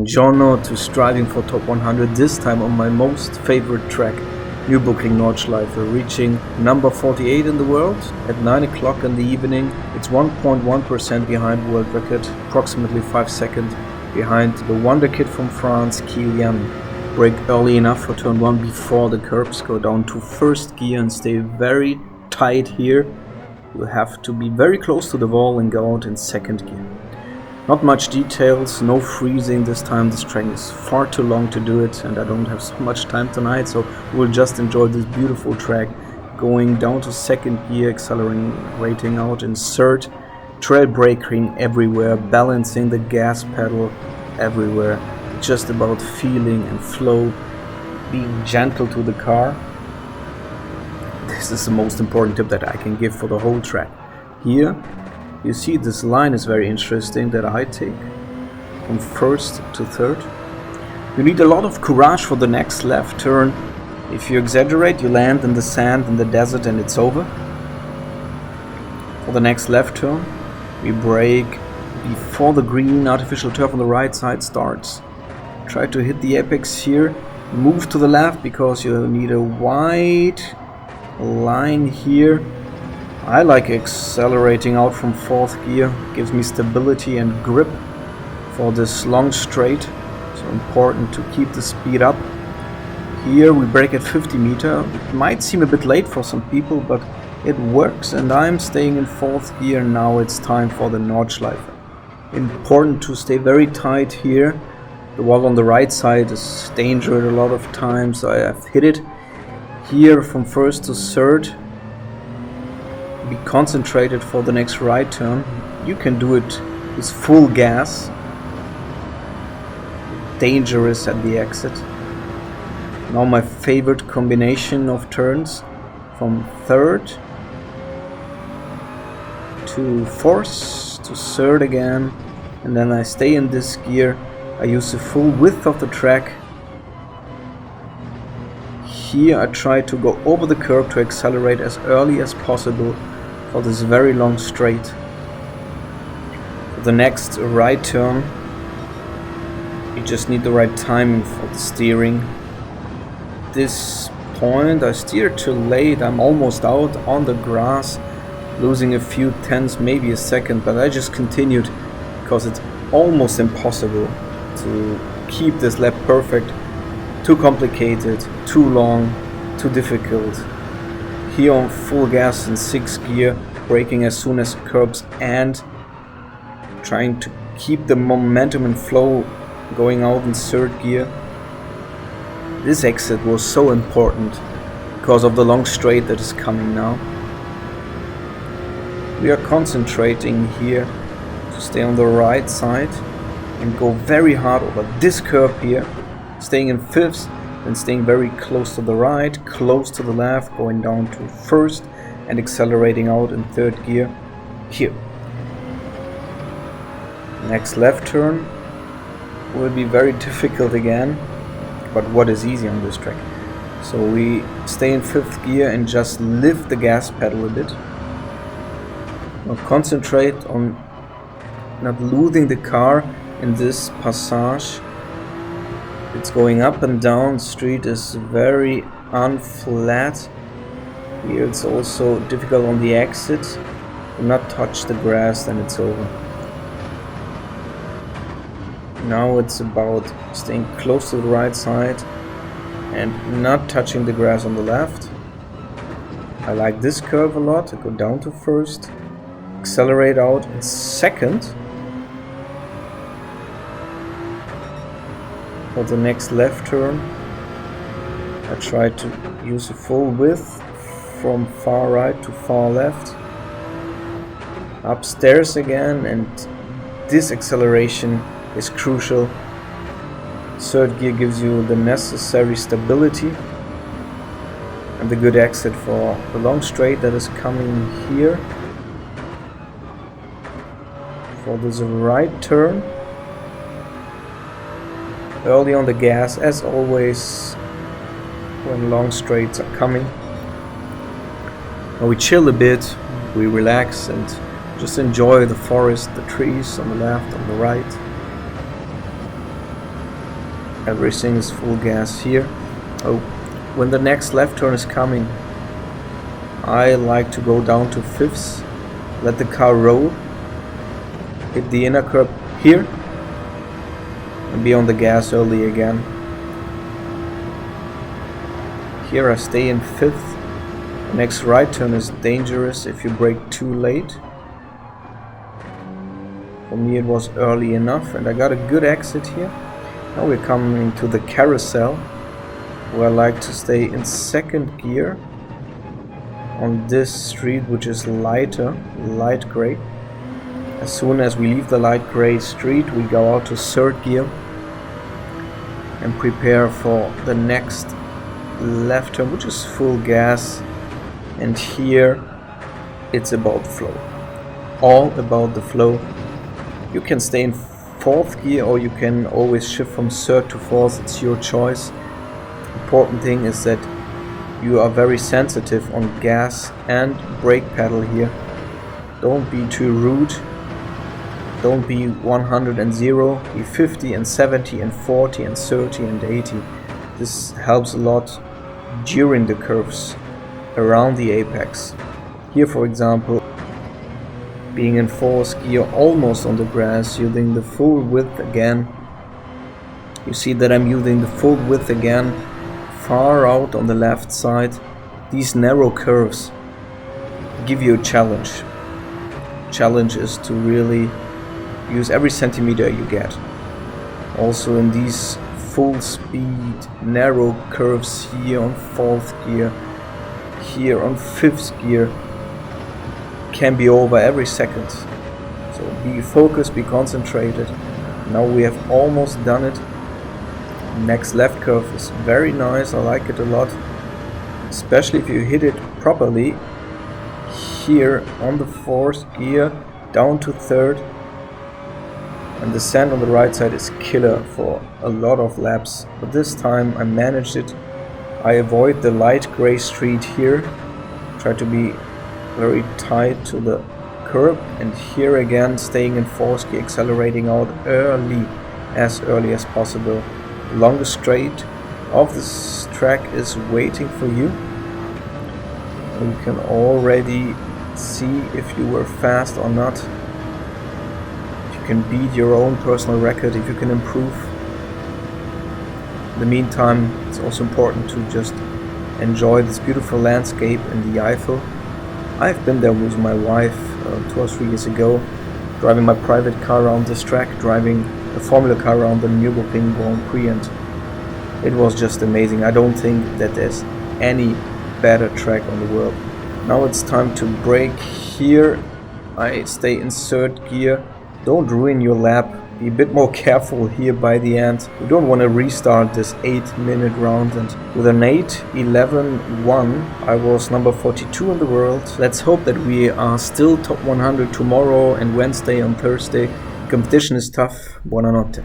Buongiorno to striving for top 100, this time on my most favorite track, Nürburgring Nordschleife, reaching number 48 in the world at 9 o'clock in the evening. It's 1.1% behind world record, approximately 5 seconds behind the wonder kid from France, Kilian. Brake early enough for turn 1 before the curbs, go down to first gear and stay very tight here. You have to be very close to the wall and go out in second gear. Not much details, no freezing this time. This track is far too long to do it and I don't have so much time tonight, so we'll just enjoy this beautiful track. Going down to second gear, accelerating out in third, trail braking everywhere, balancing the gas pedal everywhere. Just about feeling and flow, being gentle to the car. This is the most important tip that I can give for the whole track. Here you see this line is very interesting that I take from first to third. You need a lot of courage for the next left turn. If you exaggerate, you land in the sand in the desert and it's over. For the next left turn, we brake before the green artificial turf on the right side starts. Try to hit the apex here, move to the left because you need a wide line here. I like accelerating out from fourth gear, gives me stability and grip for this long straight, so important to keep the speed up. Here we brake at 50 meter, it might seem a bit late for some people, but it works and I'm staying in fourth gear. Now it's time for the Nordschleife. Important to stay very tight here. The wall on the right side is dangerous a lot of times, I have hit it. Here from first to third, be concentrated for the next right turn. You can do it with full gas. Dangerous at the exit. Now my favorite combination of turns, from third to fourth to third again, and then I stay in this gear. I use the full width of the track. Here I try to go over the curb to accelerate as early as possible for this very long straight. For the next right turn, you just need the right timing for the steering. This point I steer too late, I'm almost out on the grass, losing a few tenths, maybe a second, but I just continued because it's almost impossible to keep this lap perfect. Too complicated, too long, too difficult. Here on full gas in 6th gear, braking as soon as curbs and trying to keep the momentum and flow going out in 3rd gear. This exit was so important because of the long straight that is coming now. We are concentrating here to stay on the right side and go very hard over this curve here, staying in 5th and staying very close to the right, close to the left, going down to 1st and accelerating out in 3rd gear here. Next left turn will be very difficult again, but what is easy on this track? So we stay in 5th gear and just lift the gas pedal a bit. Now concentrate on not losing the car in this passage. It's going up and down, street is very unflat. Here it's also difficult on the exit. Do not touch the grass, then it's over. Now it's about staying close to the right side and not touching the grass on the left. I like this curve a lot. I go down to 1st, accelerate out in 2nd. For the next left turn, I try to use a full width from far right to far left. Upstairs again, and this acceleration is crucial. 3rd gear gives you the necessary stability and the good exit for the long straight that is coming here. For this right turn, early on the gas as always when long straights are coming. Now we chill a bit, we relax and just enjoy the forest, the trees on the left, on the right. Everything is full gas here. Oh, when the next left turn is coming, I like to go down to fifths, let the car roll, hit the inner curb here, and be on the gas early again. Here I stay in fifth. The next right turn is dangerous if you brake too late. For me it was early enough and I got a good exit here. Now we're coming to the carousel, where I like to stay in second gear on this street, which is light gray. As soon as we leave the light gray street, we go out to third gear and prepare for the next left turn, which is full gas. And here it's about flow, all about the flow. You can stay in fourth gear or you can always shift from third to fourth, it's your choice. Important thing is that you are very sensitive on gas and brake pedal here. Don't be too rude, don't be 100 and 0, be 50 and 70 and 40 and 30 and 80. This helps a lot during the curves around the apex. Here for example, being in fourth gear almost on the grass, using the full width again. You see that I'm using the full width again, far out on the left side. These narrow curves give you a challenge. Challenge is to really use every centimeter you get. Also in these full speed narrow curves here on fourth gear, here on fifth gear, can be over every second. So be focused, be concentrated. Now we have almost done it. Next left curve is very nice, I like it a lot, especially if you hit it properly. Here on the fourth gear down to third, and the sand on the right side is killer for a lot of laps, but this time I managed it. I avoid the light gray street here, try to be very tight to the curb, and here again staying in fourth gear, accelerating out as early as possible. The longest straight of this track is waiting for you. You can already see if you were fast or not. If you can beat your own personal record, if you can improve. In the meantime, it's also important to just enjoy this beautiful landscape in the Eifel. I've been there with my wife 2 or 3 years ago, driving my private car around this track, driving a Formula car around the Nürburgring Grand Prix, and it was just amazing. I don't think that there's any better track on the world. Now it's time to brake here. I stay in third gear. Don't ruin your lap. Be a bit more careful here by the end. You don't want to restart this 8-minute round, and with an 8:11.1 I was number 42 in the world. Let's hope that we are still top 100 tomorrow and Wednesday and Thursday. Competition is tough. Buonanotte.